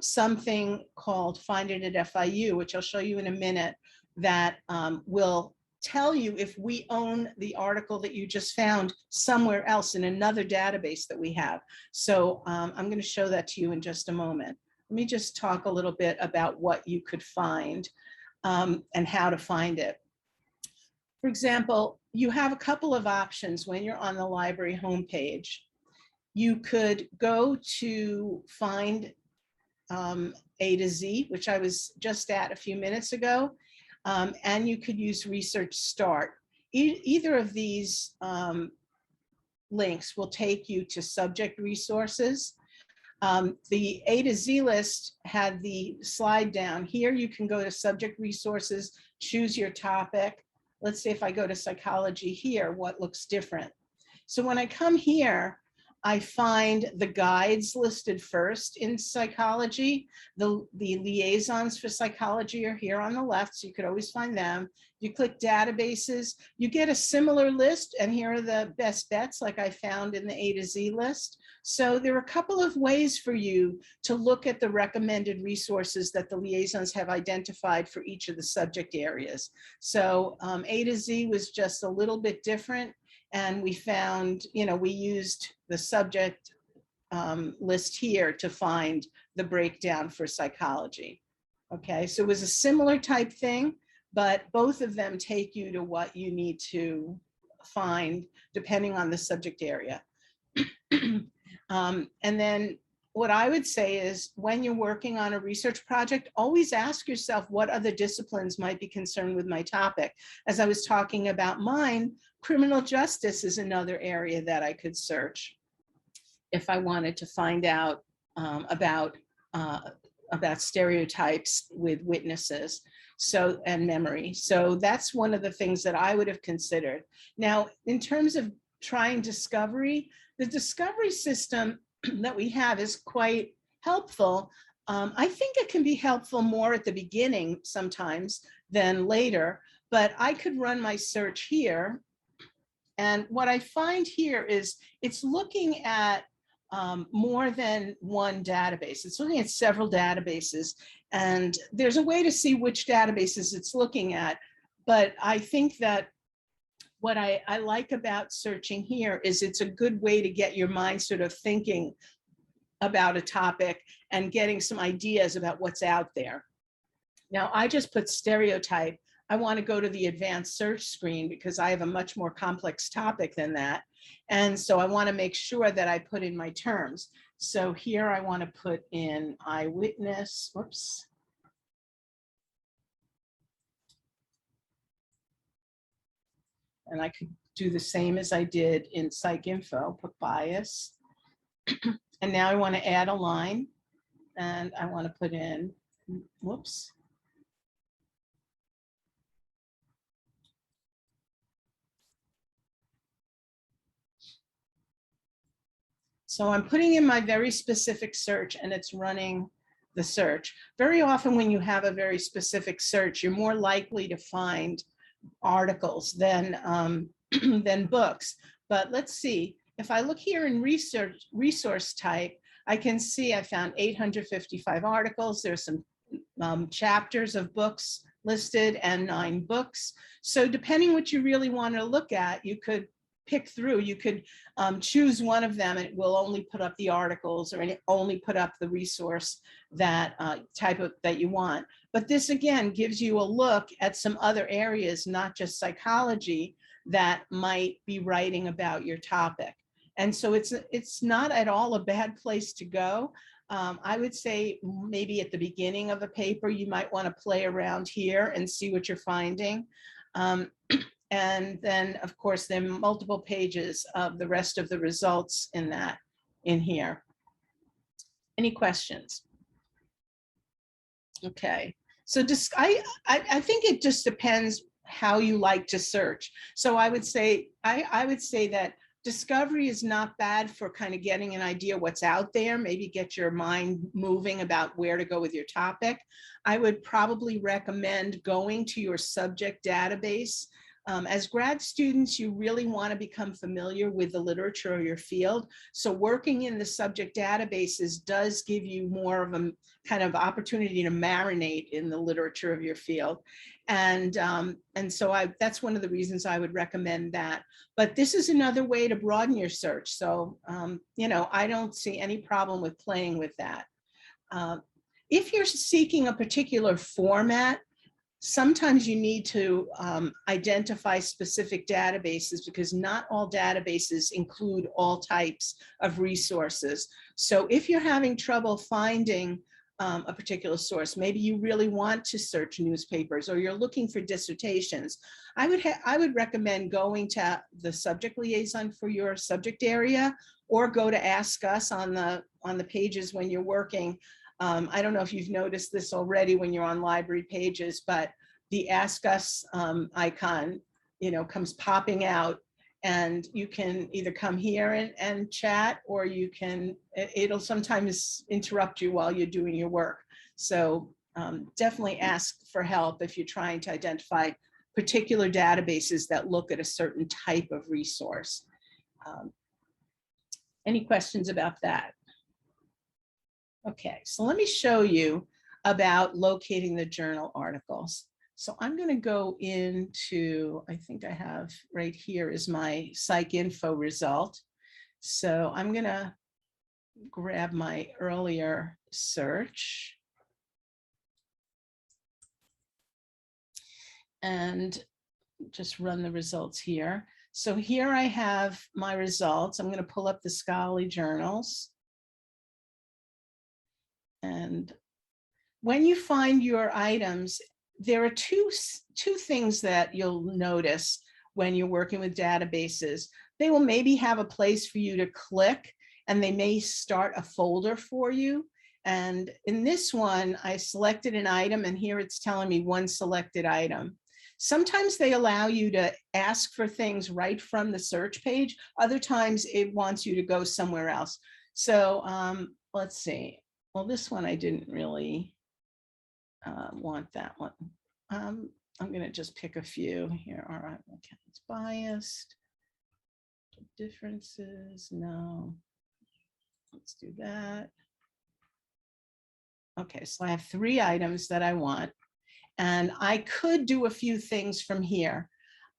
something called Find It at FIU, which I'll show you in a minute, that will tell you if we own the article that you just found somewhere else in another database that we have. So I'm going to show that to you in just a moment. Let me just talk a little bit about what you could find and how to find it. For example, you have a couple of options when you're on the library homepage. You could go to find A to Z, which I was just at a few minutes ago, and you could use Research Start. Either of these links will take you to subject resources. The A to Z list had the slide down. Here you can go to subject resources, choose your topic. Let's say if I go to psychology here, what looks different? So when I come here, I find the guides listed first in psychology. The liaisons for psychology are here on the left, so you could always find them. You click databases, you get a similar list, and here are the best bets like I found in the A to Z list. So there are a couple of ways for you to look at the recommended resources that the liaisons have identified for each of the subject areas. So A to Z was just a little bit different. And we found, we used the subject list here to find the breakdown for psychology. Okay, so it was a similar type thing, but both of them take you to what you need to find depending on the subject area. And then what I would say is when you're working on a research project, always ask yourself what other disciplines might be concerned with my topic. As I was talking about mine, criminal justice is another area that I could search if I wanted to find out about about stereotypes with witnesses. So, and memory. So that's one of the things that I would have considered. Now, in terms of trying discovery, the discovery system that we have is quite helpful. I think it can be helpful more at the beginning sometimes than later, but I could run my search here. And what I find here is it's looking at more than one database. It's looking at several databases, and there's a way to see which databases it's looking at. But I think that what I like about searching here is it's a good way to get your mind sort of thinking about a topic and getting some ideas about what's out there. Now, I just put stereotype. I want to go to the advanced search screen because I have a much more complex topic than that. And so I want to make sure that I put in my terms. So here I want to put in eyewitness, whoops. And I could do the same as I did in PsycInfo, put bias. And now I want to add a line, and I want to put in, whoops. So I'm putting in my very specific search, and it's running the search. Very often when you have a very specific search, you're more likely to find articles than, than books. But let's see, if I look here in resource type, I can see I found 855 articles. There's some chapters of books listed and 9 books. So depending what you really want to look at, you could pick through. You could choose one of them, and it will only put up the articles, or only put up the resource that that you want. But this again gives you a look at some other areas, not just psychology, that might be writing about your topic. And so it's not at all a bad place to go. I would say maybe at the beginning of a paper, you might want to play around here and see what you're finding. And then, of course, there are multiple pages of the rest of the results in here. Any questions? Okay, so I think it just depends how you like to search. So I would say that discovery is not bad for kind of getting an idea what's out there, maybe get your mind moving about where to go with your topic. I would probably recommend going to your subject database. As grad students, you really want to become familiar with the literature of your field. So working in the subject databases does give you more of a kind of opportunity to marinate in the literature of your field. And so that's one of the reasons I would recommend that. But this is another way to broaden your search. So, you know, I don't see any problem with playing with that. If you're seeking a particular format, sometimes you need to identify specific databases, because not all databases include all types of resources. So if you're having trouble finding a particular source, maybe you really want to search newspapers, or you're looking for dissertations, I would recommend going to the subject liaison for your subject area, or go to Ask Us on the pages when you're working. I don't know if you've noticed this already when you're on library pages, but the Ask Us icon, you know, comes popping out, and you can either come here and chat, or you can, it'll sometimes interrupt you while you're doing your work. So definitely ask for help if you're trying to identify particular databases that look at a certain type of resource. Any questions about that? Okay, so let me show you about locating the journal articles. So I'm going to go into, I think I have right here is my PsycInfo result. So I'm going to grab my earlier search and just run the results here. So here I have my results. I'm going to pull up the scholarly journals. And when you find your items, there are two things that you'll notice when you're working with databases. They will maybe have a place for you to click, and they may start a folder for you. And in this one, I selected an item, and here it's telling me one selected item. Sometimes they allow you to ask for things right from the search page. Other times it wants you to go somewhere else. So let's see. Well, this one I didn't really want that one. I'm going to just pick a few here. All right, okay, it's biased. Differences, no. Let's do that. Okay, so I have 3 items that I want, and I could do a few things from here.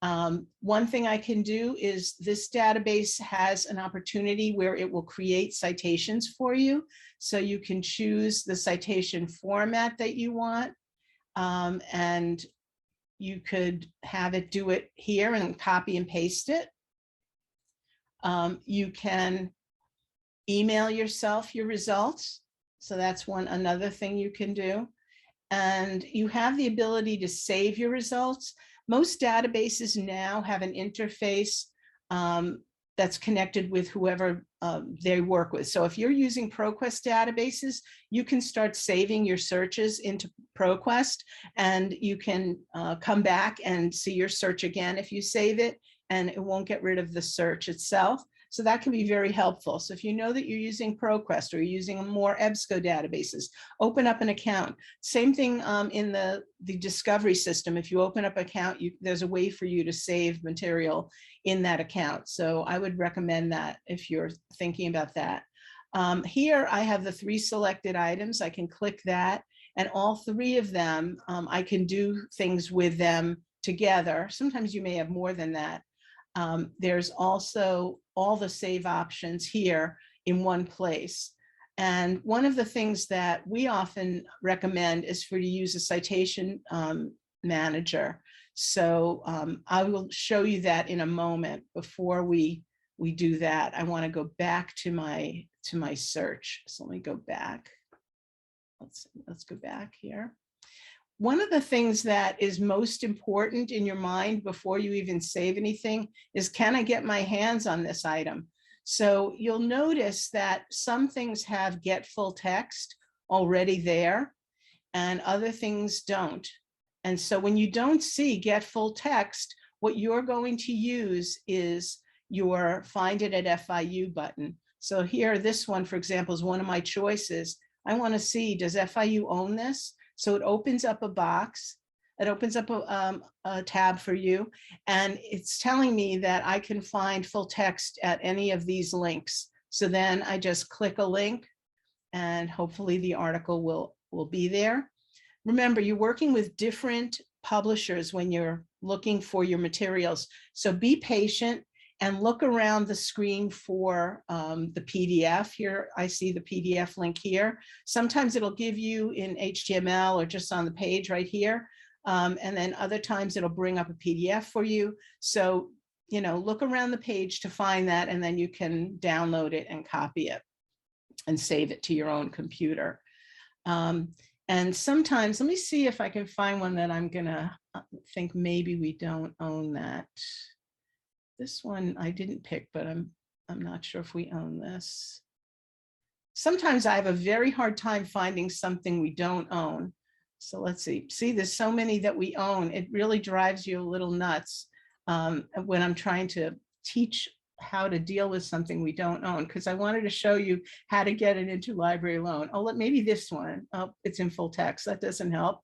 One thing I can do is this database has an opportunity where it will create citations for you. So you can choose the citation format that you want, and you could have it do it here and copy and paste it. You can email yourself your results. So that's another thing you can do. And you have the ability to save your results. Most databases now have an interface that's connected with whoever they work with. So if you're using ProQuest databases, you can start saving your searches into ProQuest, and you can come back and see your search again if you save it, and it won't get rid of the search itself. So that can be very helpful. So if you know that you're using ProQuest or you're using more EBSCO databases, open up an account. Same thing in the discovery system. If you open up an account, there's a way for you to save material in that account. So I would recommend that if you're thinking about that. Here I have the 3 selected items. I can click that, and all 3 of them, I can do things with them together. Sometimes you may have more than that. There's also all the save options here in one place. And one of the things that we often recommend is for you to use a citation manager. So I will show you that in a moment. Before we do that, I want to go back to my search. So let me go back. Let's go back here. One of the things that is most important in your mind before you even save anything is, can I get my hands on this item? So you'll notice that some things have get full text already there, and other things don't. And so when you don't see get full text, what you're going to use is your find it at FIU button. So here, this one, for example, is one of my choices. I want to see, does FIU own this? So it opens up a box, it opens up a tab for you, and it's telling me that I can find full text at any of these links. So then I just click a link, and hopefully the article will be there. Remember, you're working with different publishers when you're looking for your materials. So be patient and look around the screen for the PDF. Here, I see the PDF link here. Sometimes it'll give you in HTML or just on the page right here. And then other times it'll bring up a PDF for you. So, you know, look around the page to find that, and then you can download it and copy it and save it to your own computer. And sometimes, let me see if I can find one that I'm gonna think maybe we don't own that. This one I didn't pick, but I'm not sure if we own this. Sometimes I have a very hard time finding something we don't own. So let's see. See, there's so many that we own. It really drives you a little nuts when I'm trying to teach how to deal with something we don't own, because I wanted to show you how to get an interlibrary loan. Oh, maybe this one. Oh, it's in full text. That doesn't help.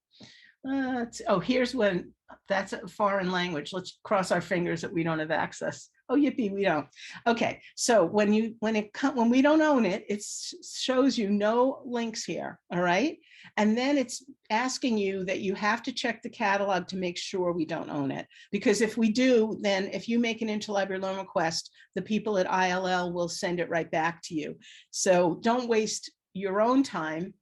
Oh, here's one. That's a foreign language. Let's cross our fingers that we don't have access. Oh, yippee, we don't. Okay, so when we don't own it, it shows you no links here, all right? And then it's asking you that you have to check the catalog to make sure we don't own it. Because if we do, then if you make an interlibrary loan request, the people at ILL will send it right back to you. So don't waste your own time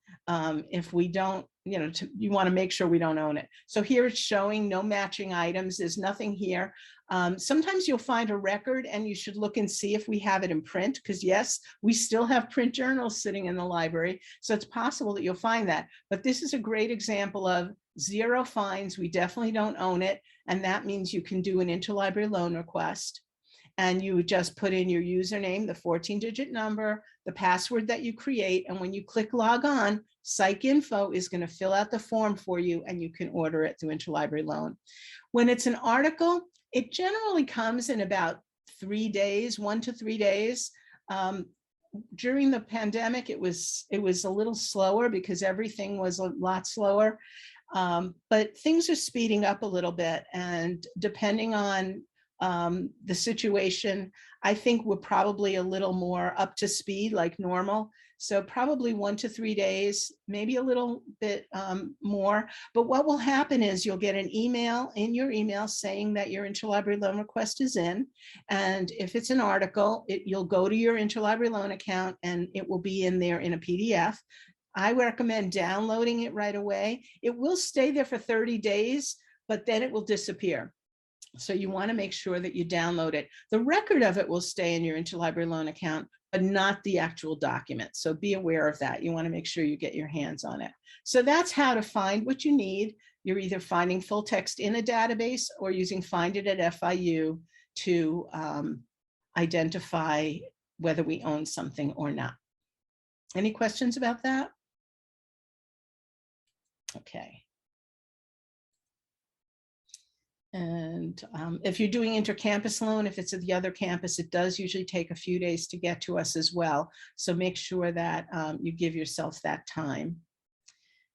if we don't, you know, you want to make sure we don't own it. So here it's showing no matching items. There's nothing here. Sometimes you'll find a record and you should look and see if we have it in print, because yes, we still have print journals sitting in the library. So it's possible that you'll find that. But this is a great example of 0 finds. We definitely don't own it. And that means you can do an interlibrary loan request. And you would just put in your username, the 14-digit number, the password that you create, and when you click log on, PsycInfo is going to fill out the form for you and you can order it through interlibrary loan. When it's an article, it generally comes in about 3 days, 1 to 3 days. During the pandemic, it was a little slower because everything was a lot slower. But things are speeding up a little bit, and depending on the situation, I think we're probably a little more up to speed like normal. So probably 1 to 3 days, maybe a little bit more. But what will happen is you'll get an email in your email saying that your interlibrary loan request is in. And if it's an article, you'll go to your interlibrary loan account and it will be in there in a PDF. I recommend downloading it right away. It will stay there for 30 days, but then it will disappear. So you want to make sure that you download it. The record of it will stay in your interlibrary loan account, but not the actual document. So be aware of that. You want to make sure you get your hands on it. So that's how to find what you need. You're either finding full text in a database or using Find It at FIU to identify whether we own something or not. Any questions about that? Okay. And if you're doing intercampus loan, if it's at the other campus, it does usually take a few days to get to us as well. So make sure that you give yourself that time.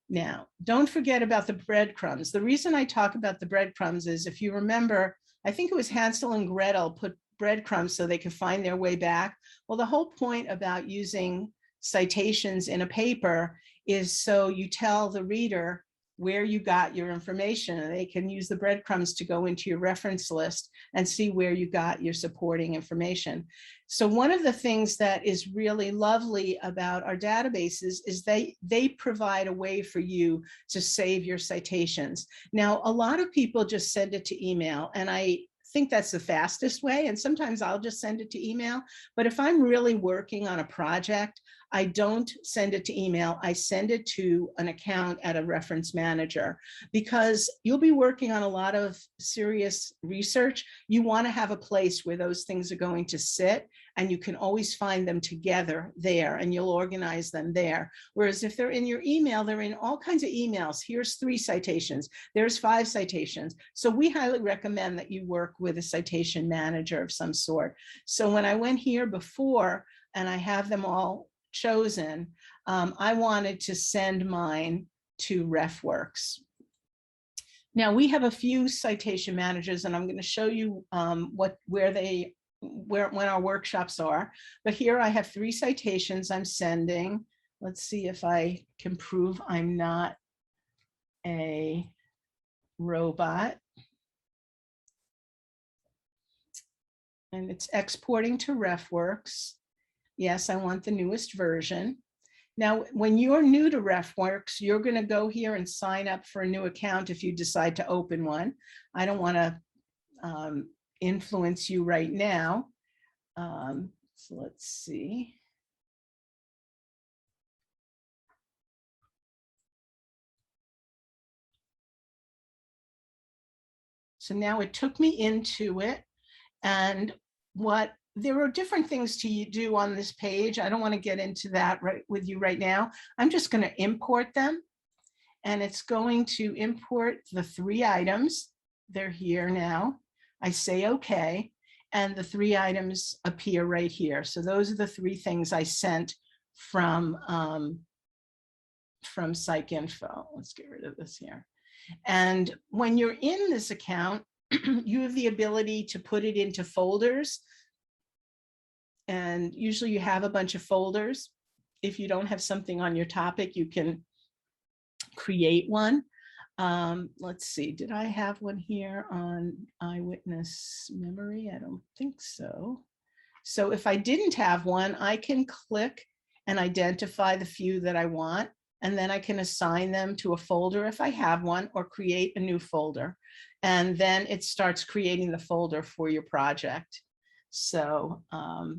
Now, don't forget about the breadcrumbs. The reason I talk about the breadcrumbs is, if you remember, I think it was Hansel and Gretel put breadcrumbs so they could find their way back. Well, the whole point about using citations in a paper is so you tell the reader where you got your information, and they can use the breadcrumbs to go into your reference list and see where you got your supporting information. So one of the things that is really lovely about our databases is they provide a way for you to save your citations. Now, a lot of people just send it to email, and I think that's the fastest way. And sometimes I'll just send it to email. But if I'm really working on a project, I don't send it to email. I send it to an account at a reference manager, because you'll be working on a lot of serious research. You want to have a place where those things are going to sit, and you can always find them together there, and you'll organize them there. Whereas if they're in your email, they're in all kinds of emails. Here's 3 citations. There's 5 citations. So we highly recommend that you work with a citation manager of some sort. So when I went here before and I have them all chosen, I wanted to send mine to RefWorks. Now we have a few citation managers, and I'm going to show you when our workshops are. But here I have 3 citations I'm sending. Let's see if I can prove I'm not a robot. And it's exporting to RefWorks. Yes, I want the newest version. Now, when you're new to RefWorks, you're going to go here and sign up for a new account if you decide to open one. I don't want to influence you right now. So let's see. So now it took me into it, and there are different things to do on this page. I don't want to get into that with you right now. I'm just going to import them, and it's going to import the 3 items. They're here now. I say okay, and the 3 items appear right here. So those are the 3 things I sent from PsycInfo. Let's get rid of this here. And when you're in this account, you have the ability to put it into folders. And usually you have a bunch of folders. If you don't have something on your topic, you can create one. Let's see, did I have one here on eyewitness memory? I don't think so. So if I didn't have one, I can click and identify the few that I want, and then I can assign them to a folder if I have one, or create a new folder. And then it starts creating the folder for your project. So I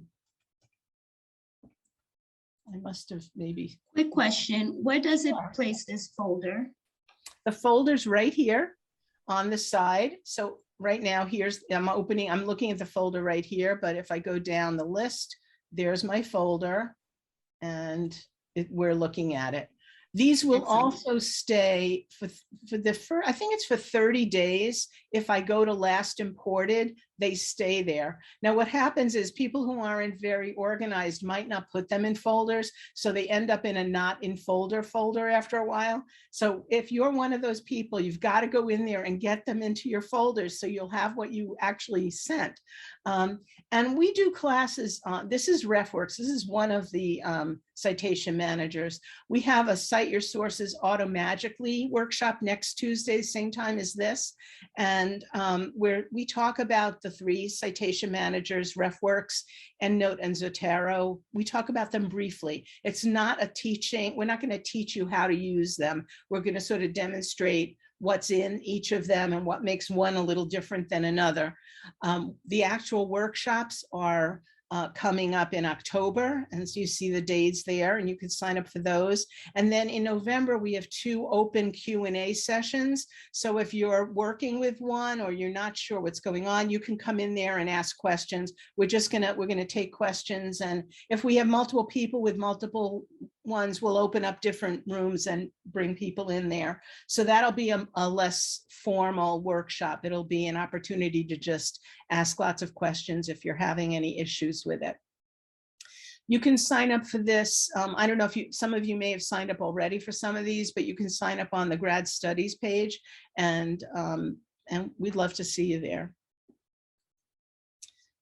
must have maybe. Quick question, where does it place this folder? The folder's right here on the side. So right now, I'm looking at the folder right here, but if I go down the list, there's my folder. and we're looking at it. These will Excellent. also stay for I think it's for 30 days. If I go to last imported, they stay there. Now, what happens is people who aren't very organized might not put them in folders, so they end up in a not in folder folder after a while. So if you're one of those people, you've got to go in there and get them into your folders so you'll have what you actually sent. And we do classes on, this is RefWorks. This is one of the citation managers. We have a Cite Your Sources Automagically workshop next Tuesday, same time as this. And where we talk about the three citation managers, RefWorks, EndNote, and Zotero. We talk about them briefly. It's not a teaching. We're not going to teach you how to use them. We're going to sort of demonstrate what's in each of them and what makes one a little different than another. The actual workshops are coming up in October, and so you see the dates there, and you can sign up for those. And then in November, we have 2 open Q&A sessions. So if you're working with one or you're not sure what's going on, you can come in there and ask questions. We're gonna take questions, and if we have multiple people with multiple ones, we'll open up different rooms and bring people in there. So that'll be a less formal workshop. It'll be an opportunity to just ask lots of questions if you're having any issues with it. You can sign up for this. I don't know if some of you may have signed up already for some of these, but you can sign up on the grad studies page, and we'd love to see you there.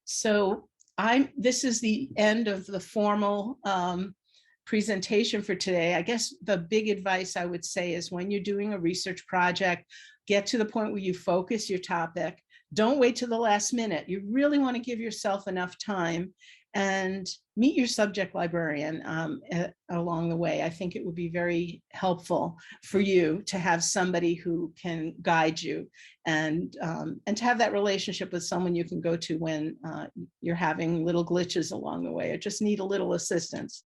So this is the end of the formal presentation for today. I guess the big advice I would say is when you're doing a research project, get to the point where you focus your topic. Don't wait till the last minute. You really want to give yourself enough time and meet your subject librarian along the way. I think it would be very helpful for you to have somebody who can guide you, and to have that relationship with someone you can go to when you're having little glitches along the way or just need a little assistance.